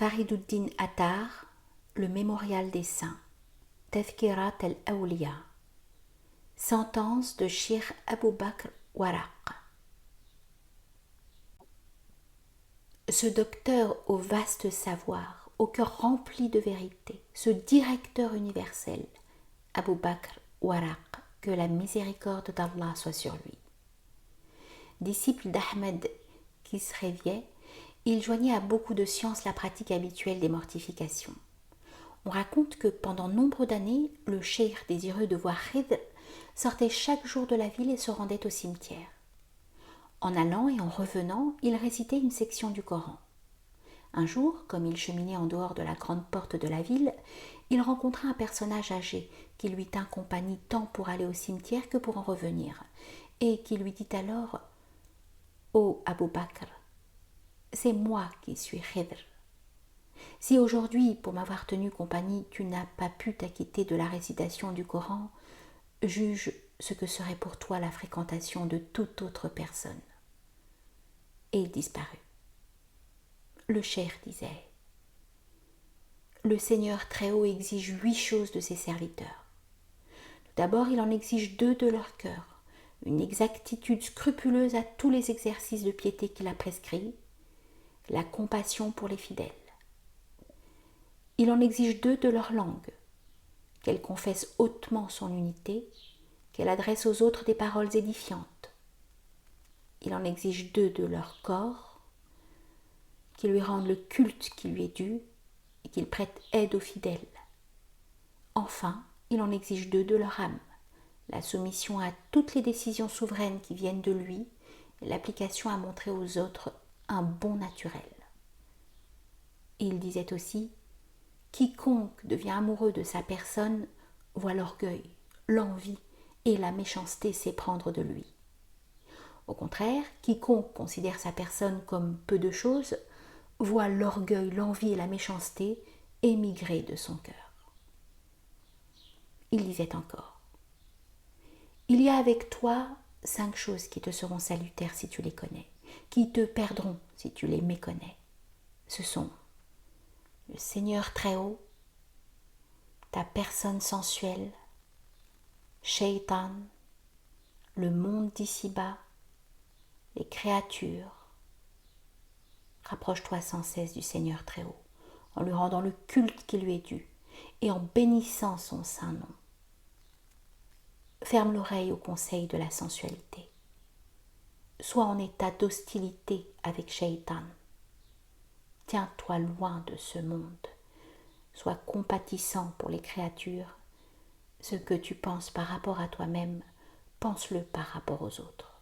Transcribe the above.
Fariduddin Attar, le mémorial des saints, Tadhkirat al-Awliya, sentence de Cheikh Abou Bakr Warraq. Ce docteur au vaste savoir, au cœur rempli de vérité, ce directeur universel, Abou Bakr Warraq, que la miséricorde d'Allah soit sur lui. Disciple d'Ahmed Kisrevieh, il joignait à beaucoup de sciences la pratique habituelle des mortifications. On raconte que pendant nombre d'années, le cheikh désireux de voir Khidr sortait chaque jour de la ville et se rendait au cimetière. En allant et en revenant, il récitait une section du Coran. Un jour, comme il cheminait en dehors de la grande porte de la ville, il rencontra un personnage âgé qui lui tint compagnie tant pour aller au cimetière que pour en revenir, et qui lui dit alors « Ô Abou Bakr, c'est moi qui suis Khidr. Si aujourd'hui, pour m'avoir tenu compagnie, tu n'as pas pu t'acquitter de la récitation du Coran, juge ce que serait pour toi la fréquentation de toute autre personne. » Et il disparut. Le cheikh disait « Le Seigneur Très-Haut exige 8 choses de ses serviteurs. Tout d'abord, il en exige 2 de leur cœur, une exactitude scrupuleuse à tous les exercices de piété qu'il a prescrits, la compassion pour les fidèles. Il en exige 2 de leur langue, qu'elle confesse hautement son unité, qu'elle adresse aux autres des paroles édifiantes. Il en exige 2 de leur corps, qu'ils lui rendent le culte qui lui est dû et qu'ils prêtent aide aux fidèles. Enfin, il en exige 2 de leur âme, la soumission à toutes les décisions souveraines qui viennent de lui et l'application à montrer aux autres un bon naturel. Et il disait aussi « Quiconque devient amoureux de sa personne voit l'orgueil, l'envie et la méchanceté s'éprendre de lui. Au contraire, quiconque considère sa personne comme peu de choses voit l'orgueil, l'envie et la méchanceté émigrer de son cœur. » Il disait encore « Il y a avec toi 5 choses qui te seront salutaires si tu les connais, qui te perdront si tu les méconnais. Ce sont le Seigneur Très-Haut, ta personne sensuelle, Shaitan, le monde d'ici-bas, les créatures. Rapproche-toi sans cesse du Seigneur Très-Haut, en lui rendant le culte qui lui est dû et en bénissant son saint nom. Ferme l'oreille aux conseils de la sensualité. Sois en état d'hostilité avec Shaitan. Tiens-toi loin de ce monde. Sois compatissant pour les créatures. Ce que tu penses par rapport à toi-même, pense-le par rapport aux autres.